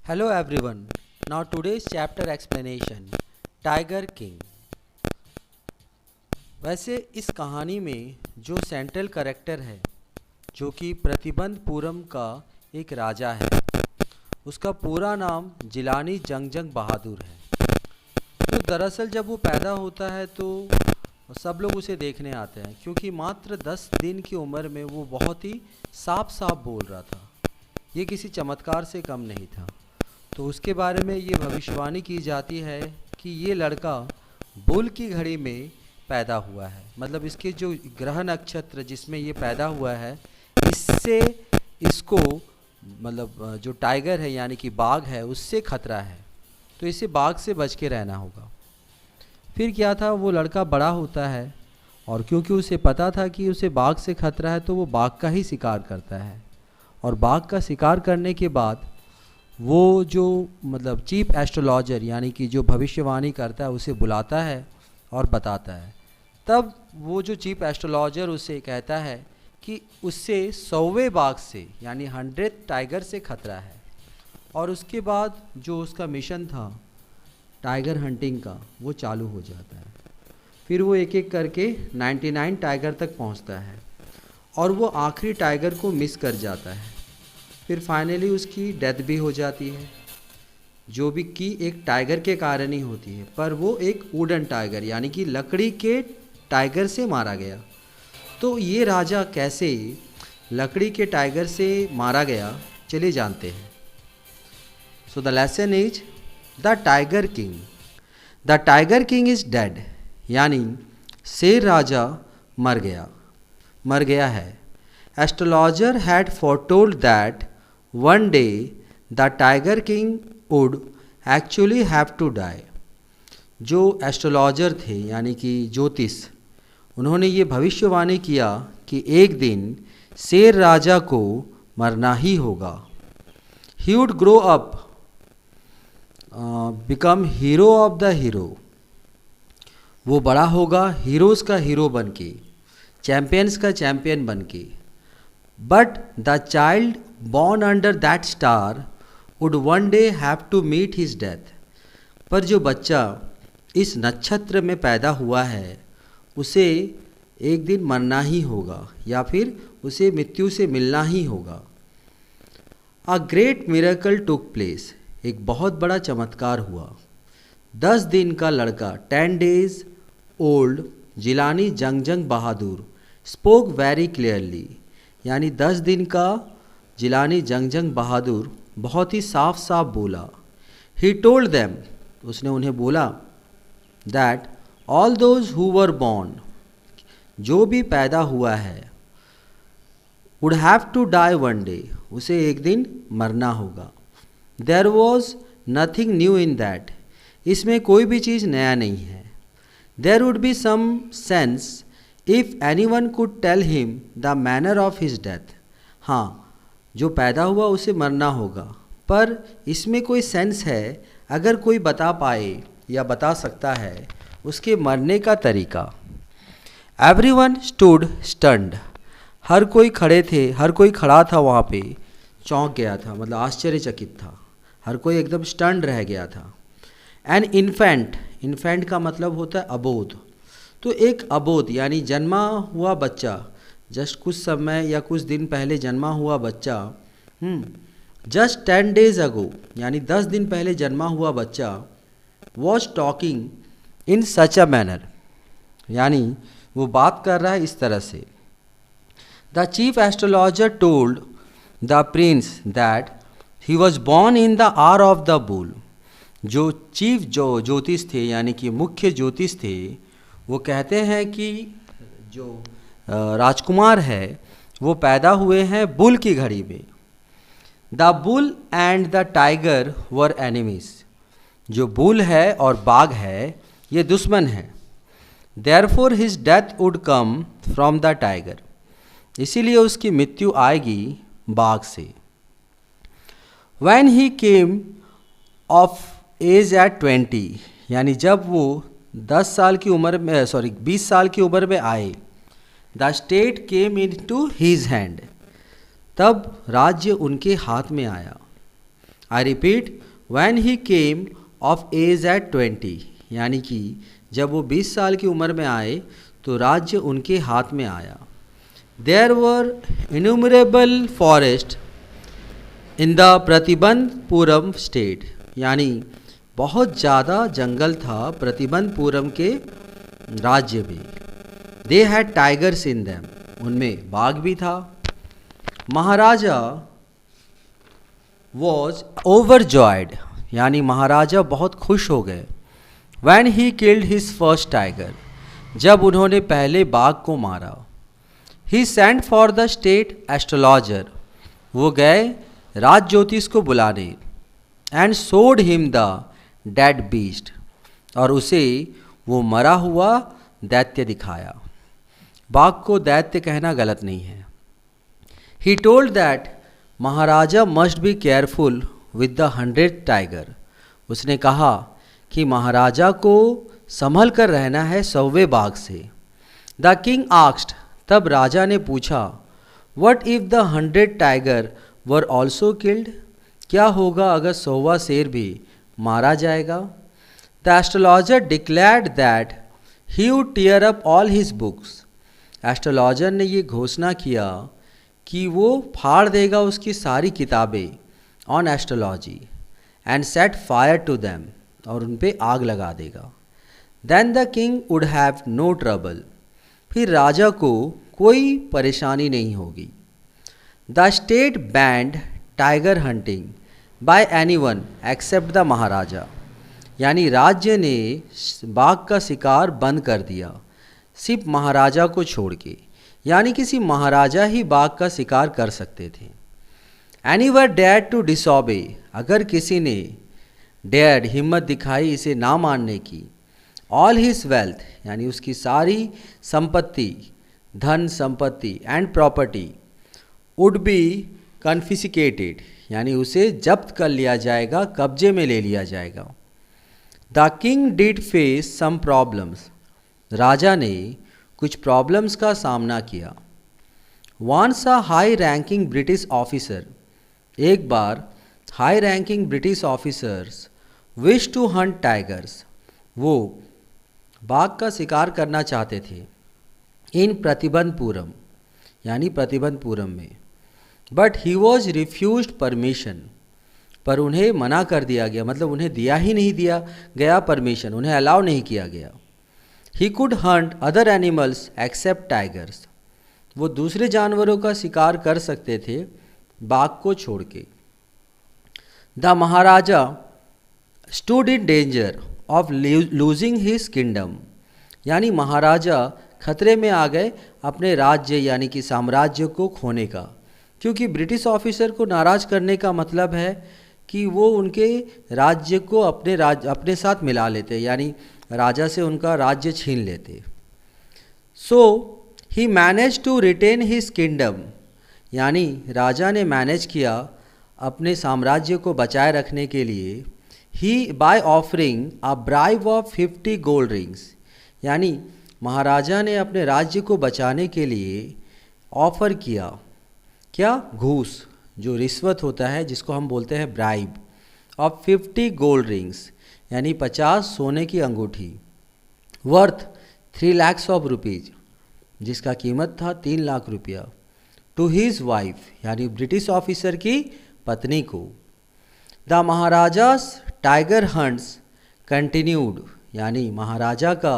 Hello everyone. Now today's chapter explanation tiger king. वैसे इस कहानी में जो सेंट्रल कैरेक्टर है जो कि प्रतिबंधपुरम का एक राजा है, उसका पूरा नाम जिलानी जंगजंग बहादुर है। तो दरअसल जब वो पैदा होता है तो सब लोग उसे देखने आते हैं, क्योंकि मात्र 10 दिन की उम्र में वो बहुत ही साफ साफ बोल रहा था। ये किसी चमत्कार से कम नहीं था। तो उसके बारे में ये भविष्यवाणी की जाती है कि ये लड़का बुल की घड़ी में पैदा हुआ है, मतलब इसके जो ग्रह नक्षत्र जिसमें ये पैदा हुआ है, इससे इसको मतलब जो टाइगर है यानी कि बाघ है उससे खतरा है, तो इसे बाघ से बच के रहना होगा। फिर क्या था, वो लड़का बड़ा होता है और क्योंकि उसे पता था कि उसे बाघ से खतरा है तो वो बाघ का ही शिकार करता है। और बाघ का शिकार करने के बाद वो जो मतलब चीफ एस्ट्रोलॉजर यानी कि जो भविष्यवाणी करता है उसे बुलाता है और बताता है। तब वो जो चीफ एस्ट्रोलॉजर उसे कहता है कि उससे 100वें बाघ से यानी 100th टाइगर से खतरा है। और उसके बाद जो उसका मिशन था टाइगर हंटिंग का वो चालू हो जाता है। फिर वो एक एक करके 99 टाइगर तक पहुंचता है और वो आखिरी टाइगर को मिस कर जाता है। फिर फाइनली उसकी डेथ भी हो जाती है, जो भी कि एक टाइगर के कारण ही होती है, पर वो एक वुडन टाइगर यानी कि लकड़ी के टाइगर से मारा गया। तो ये राजा कैसे लकड़ी के टाइगर से मारा गया, चलिए जानते हैं। So the lesson is the tiger king. The tiger king is dead, यानी शेर राजा मर गया है। Astrologer had foretold that one day the tiger king would actually have to die। जो एस्ट्रोलॉजर थे यानी कि ज्योतिष, उन्होंने ये भविष्यवाणी किया कि एक दिन शेर राजा को मरना ही होगा। He would grow up, become hero of the hero. वो बड़ा होगा हीरोज़ का हीरो बन के, चैम्पियंस का चैम्पियन बन के। But the child born under that star would one day have to meet his death। पर जो बच्चा इस नक्षत्र में पैदा हुआ है उसे एक दिन मरना ही होगा या फिर उसे मृत्यु से मिलना ही होगा। A great miracle took place, एक बहुत बड़ा चमत्कार हुआ। 10 दिन का लड़का 10 days ओल्ड जिलानी जंगजंग बहादुर स्पोक वेरी क्लियरली, यानी 10 दिन का जिलानी जंगजंग बहादुर बहुत ही साफ साफ बोला। ही टोल्ड देम, उसने उन्हें बोला, that all those who were born, जो भी पैदा हुआ है, would have to die one day, उसे एक दिन मरना होगा। There was nothing new in that, इसमें कोई भी चीज़ नया नहीं है। There would be some sense if anyone could tell him the manner of his death. हाँ, जो पैदा हुआ उसे मरना होगा, पर इसमें कोई सेंस है अगर कोई बता पाए या बता सकता है उसके मरने का तरीका। एवरीवन स्टूड स्टन्ड, हर कोई खड़ा था वहाँ पे, चौंक गया था, मतलब आश्चर्यचकित था। हर कोई एकदम स्टन्ड रह गया था। एन इन्फेंट का मतलब होता है अबोध। तो एक अबोध यानी जन्मा हुआ बच्चा, जस्ट कुछ समय या कुछ दिन पहले जन्मा हुआ बच्चा, जस्ट 10 days अगो यानी 10 दिन पहले जन्मा हुआ बच्चा, was talking in such a manner, यानी वो बात कर रहा है इस तरह से। The chief astrologer told the Prince that he was born in the hour of the bull. जो चीफ ज्योतिष थे यानी कि मुख्य ज्योतिष थे, वो कहते हैं कि जो राजकुमार है वो पैदा हुए हैं बुल की घड़ी में। The bull and the tiger were enemies, जो बुल है और बाघ है ये दुश्मन हैं। Therefore his death would come from the tiger, इसीलिए उसकी मृत्यु आएगी बाघ से। When he came of age at 20, यानी जब वो 20 साल की उम्र में आए, the state came into his hand, तब राज्य उनके हाथ में आया। I repeat, when he came of age at 20, यानी कि जब वो 20 साल की उम्र में आए तो राज्य उनके हाथ में आया। There were innumerable forest in the Pratibandapuram state, यानी बहुत ज़्यादा जंगल था प्रतिबंधपुरम के राज्य में। They had tigers in them, उनमें बाघ भी था। महाराजा वॉज ओवरजॉयड, यानी महाराजा बहुत खुश हो गए। When he killed his first tiger, जब उन्होंने पहले बाघ को मारा। He sent for the state astrologer, वो गए राज ज्योतिष को बुलाने। एंड सोड हिम द डेड बीस्ट, और उसे वो मरा हुआ दैत्य दिखाया। बाघ को दैत्य कहना गलत नहीं है। He told that Maharaja must be careful with the 100th tiger, उसने कहा कि महाराजा को संभल कर रहना है 100वें बाघ से। द किंग आस्क्ड, तब राजा ने पूछा, what if the 100th tiger were also killed, क्या होगा अगर 100वां शेर भी मारा जाएगा। The astrologer declared that he would tear up all his books, astrologer ने ये घोषणा किया कि वो फाड़ देगा उसकी सारी किताबें on astrology and set fire to them, और उन पे आग लगा देगा। Then the king would have no trouble, फिर राजा को कोई परेशानी नहीं होगी। The state banned tiger hunting by anyone except the Maharaja, यानी राज्य ने बाघ का शिकार बंद कर दिया सिर्फ महाराजा को छोड़ के, यानी किसी महाराजा ही बाघ का शिकार कर सकते थे। एनीवर डेयर्ड टू डिसऑबे, अगर किसी ने डेयर्ड हिम्मत दिखाई इसे ना मानने की। ऑल हिज वेल्थ, यानी उसकी सारी संपत्ति, धन संपत्ति and property would be confiscated, यानी उसे जब्त कर लिया जाएगा, कब्जे में ले लिया जाएगा। The king did face some problems, राजा ने कुछ प्रॉब्लम्स का सामना किया। Once a high ranking British officer, एक बार high ranking British officers wish to hunt tigers, वो बाघ का शिकार करना चाहते थे। इन प्रतिबंधपुरम, यानी प्रतिबंधपुरम में। But he was refused permission, पर उन्हें मना कर दिया गया, मतलब उन्हें दिया ही नहीं दिया गया परमिशन, उन्हें अलाउ नहीं किया गया। He could hunt other animals except tigers, वो दूसरे जानवरों का शिकार कर सकते थे बाघ को छोड़ के। The Maharaja stood in danger of losing his kingdom, यानी महाराजा खतरे में आ गए अपने राज्य यानी कि साम्राज्य को खोने का, क्योंकि ब्रिटिश ऑफिसर को नाराज़ करने का मतलब है कि वो उनके राज्य को अपने साथ मिला लेते, यानी राजा से उनका राज्य छीन लेते। So he manage to retain his kingdom, यानी राजा ने मैनेज किया अपने साम्राज्य को बचाए रखने के लिए। He by offering a bribe of 50 gold rings, यानी महाराजा ने अपने राज्य को बचाने के लिए ऑफर किया, क्या, घूस, जो रिश्वत होता है जिसको हम बोलते हैं ब्राइब, ऑफ 50 गोल्ड रिंग्स, यानी 50 सोने की अंगूठी, वर्थ 3 lakhs ऑफ रुपीज़, जिसका कीमत था 3 लाख रुपया, टू हीज वाइफ, यानी ब्रिटिश ऑफिसर की पत्नी को। द महाराजास टाइगर हंट्स कंटिन्यूड, यानी महाराजा का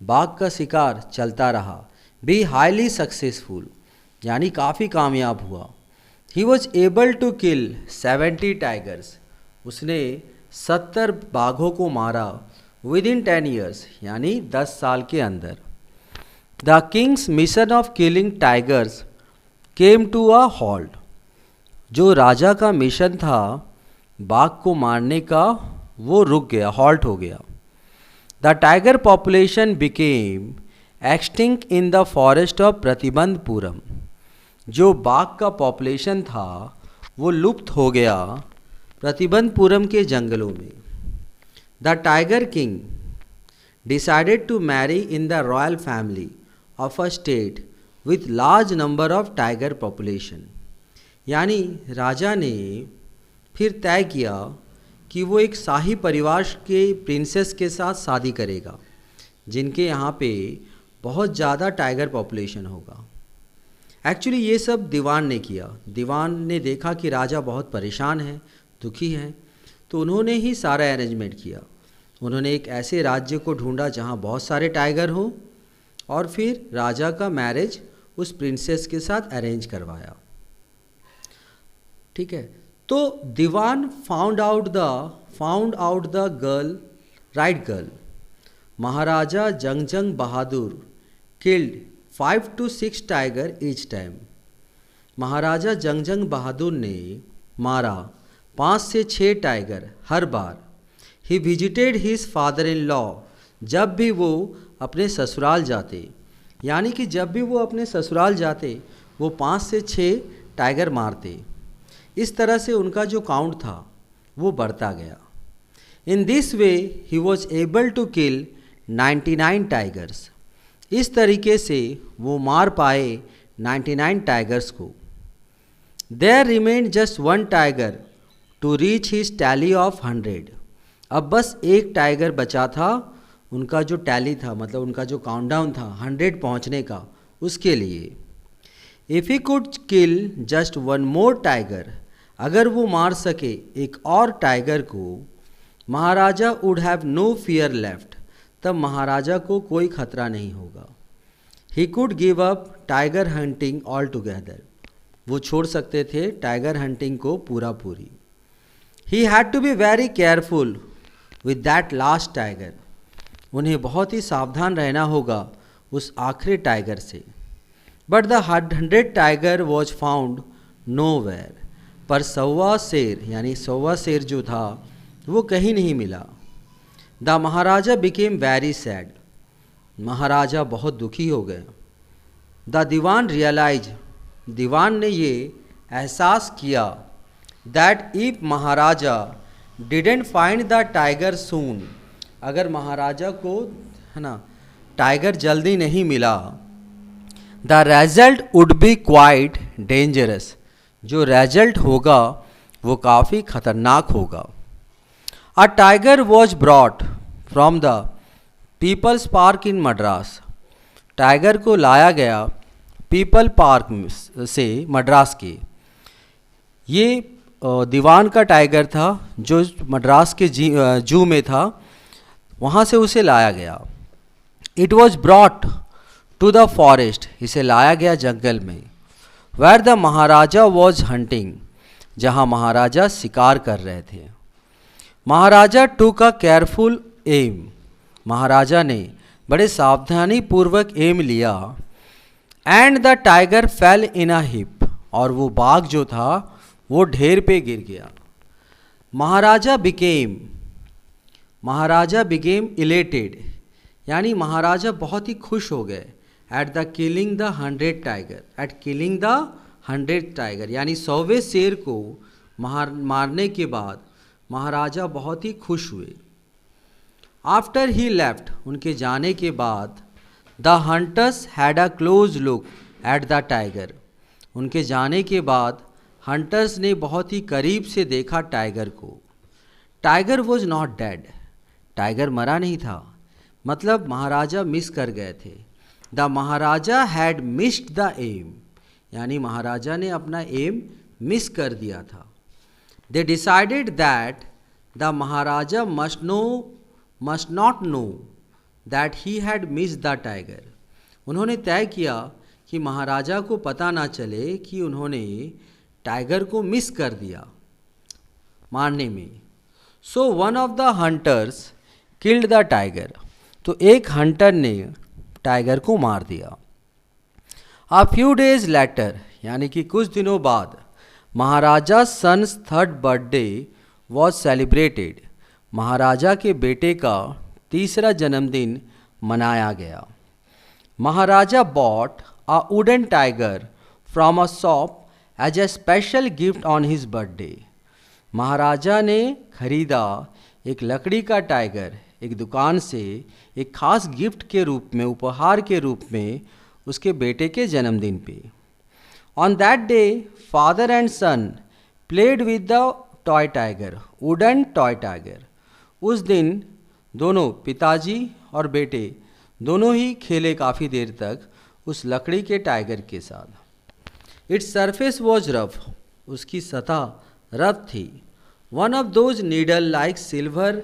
बाघ का शिकार चलता रहा। बी हाईली सक्सेसफुल, यानी काफ़ी कामयाब हुआ। He was able to kill 70 tigers, उसने 70 बाघों को मारा विद इन 10 years, यानी 10 साल के अंदर। The king's mission of killing tigers came to a halt, जो राजा का मिशन था बाघ को मारने का वो रुक गया, हॉल्ट हो गया। The tiger population became extinct in the forest of Pratibandapuram, जो बाघ का पॉपुलेशन था वो लुप्त हो गया प्रतिबंधपुरम के जंगलों में। The tiger king decided to marry in the royal family of a state with large number of tiger population, यानी राजा ने फिर तय किया कि वो एक शाही परिवार के प्रिंसेस के साथ शादी करेगा, जिनके यहाँ पे बहुत ज़्यादा टाइगर पॉपुलेशन होगा। एक्चुअली ये सब दीवान ने किया। दीवान ने देखा कि राजा बहुत परेशान है, दुखी है, तो उन्होंने ही सारा अरेंजमेंट किया। उन्होंने एक ऐसे राज्य को ढूंढा जहाँ बहुत सारे टाइगर हों, और फिर राजा का मैरिज उस प्रिंसेस के साथ अरेंज करवाया। ठीक है, तो Dewan found out the girl, right girl. Maharaja Jangjang Bahadur killed 5 to 6 tiger each time. Maharaja Jangjang Bahadur ने मारा 5 से 6 टाइगर हर बार। He visited his father in law, जब भी वो अपने ससुराल जाते, यानी कि जब भी वो अपने ससुराल जाते वो 5 से 6 टाइगर मारते। इस तरह से उनका जो काउंट था वो बढ़ता गया। In this way he was able to kill 99 tigers. इस तरीके से वो मार पाए 99 टाइगर्स को। There remain just 1 tiger to reach his tally of 100। अब बस एक टाइगर बचा था उनका जो टैली था, मतलब उनका जो काउंटडाउन था 100 पहुंचने का, उसके लिए। If he could kill just 1 more tiger, अगर वो मार सके एक और टाइगर को, Maharaja would have no fear left, तब महाराजा को कोई खतरा नहीं होगा। He could give up tiger hunting all together, वो छोड़ सकते थे टाइगर हंटिंग को पूरा पूरी। He had to be very careful with that last tiger, उन्हें बहुत ही सावधान रहना होगा उस आखिरी टाइगर से। But the 100 tiger was found nowhere, पर 100वां शेर यानी 100वां शेर जो था वो कहीं नहीं मिला। The Maharaja became very sad, महाराजा बहुत दुखी हो गए। द दीवान रियलाइज, दीवान ने ये एहसास किया that if Maharaja didn't find the tiger soon, अगर महाराजा को है ना टाइगर जल्दी नहीं मिला, the result would be quite dangerous, जो रिजल्ट होगा वो काफ़ी खतरनाक होगा। A tiger was brought from the People's Park in Madras, tiger को लाया गया पीपल पार्क से मद्रास के। ये दीवान का टाइगर था जो मद्रास के जू में था, वहाँ से उसे लाया गया। It was brought to the forest, इसे लाया गया जंगल में। Where the Maharaja was hunting, जहाँ महाराजा शिकार कर रहे थे। महाराजा टूक अ केयरफुल एम, महाराजा ने बड़े सावधानी पूर्वक एम लिया। And the tiger fail in a hip, और वो बाघ जो था वो ढेर पे गिर गया। महाराजा बिकेम इलेटेड, यानी महाराजा बहुत ही खुश हो गए। एट किलिंग द 100 टाइगर, यानी 100वें शेर को मारने के बाद महाराजा बहुत ही खुश हुए। आफ्टर ही लेफ्ट, उनके जाने के बाद, the hunters had a close look at the tiger, उनके जाने के बाद हंटर्स ने बहुत ही करीब से देखा टाइगर को। Tiger was not dead, tiger मरा नहीं था, मतलब महाराजा मिस कर गए थे। The Maharaja had missed the aim, यानी महाराजा ने अपना एम मिस कर दिया था। They decided that the Maharaja must not know that he had missed the tiger, उन्होंने तय किया कि महाराजा को पता ना चले कि उन्होंने टाइगर को मिस कर दिया मारने में। So one of the hunters killed the tiger, तो एक हंटर ने टाइगर को मार दिया। अ फ्यू डेज लेटर, यानी कि कुछ दिनों बाद, Maharaja son's 3rd birthday was celebrated, महाराजा के बेटे का 3रा जन्मदिन मनाया गया। Maharaja bought a wooden tiger from a shop as a special gift on his birthday, महाराजा ने खरीदा एक लकड़ी का टाइगर एक दुकान से एक खास गिफ्ट के रूप में, उपहार के रूप में उसके बेटे के जन्मदिन पे। On that day father and son played with the toy tiger, wooden toy tiger. उस दिन दोनों पिताजी और बेटे दोनों ही खेले काफ़ी देर तक उस लकड़ी के टाइगर के साथ। इट्स सरफेस वॉज रफ, उसकी सतह रफ थी। One of those needle like silver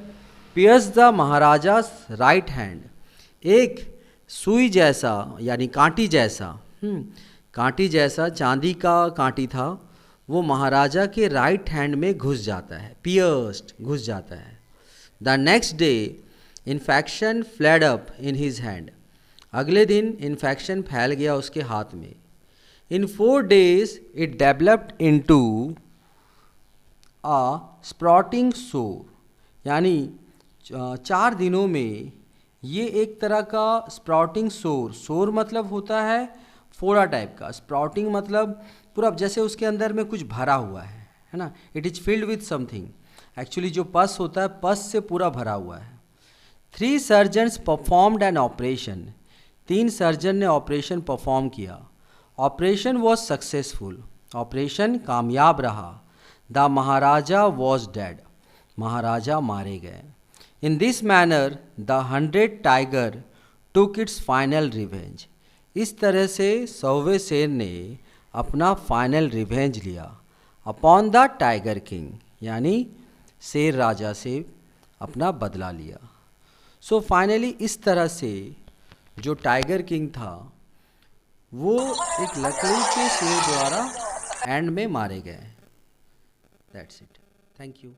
pierce the maharaja's right hand. एक सुई जैसा यानी कांटी जैसा, कांटी जैसा चांदी का कांटी था, वो महाराजा के राइट हैंड में घुस जाता है, पियर्स्ड घुस जाता है। The next day infection fled up in his hand. अगले दिन इन्फेक्शन फैल गया उसके हाथ में। इन 4 days it developed into a sprouting सोर, यानी 4 दिनों में ये एक तरह का स्प्राउटिंग सोर, सोर मतलब होता है फोड़ा टाइप का, स्प्राउटिंग मतलब पूरा जैसे उसके अंदर में कुछ भरा हुआ है ना, it is filled with something. Actually जो पस होता है, पस से पूरा भरा हुआ है। 3 surgeons performed an operation. 3 surgeon ने ऑपरेशन परफॉर्म किया। ऑपरेशन वॉज सक्सेसफुल, ऑपरेशन कामयाब रहा। द महाराजा वॉज डेड, महाराजा मारे गए। In this manner the 100 tiger took its final revenge. इस तरह से 100वें शेर ने अपना फाइनल रिवेंज लिया अपॉन द टाइगर किंग, यानी शेर राजा से अपना बदला लिया। सो फाइनली इस तरह से जो टाइगर किंग था वो एक लकड़ी के शेर द्वारा एंड में मारे गए। That's it, thank you.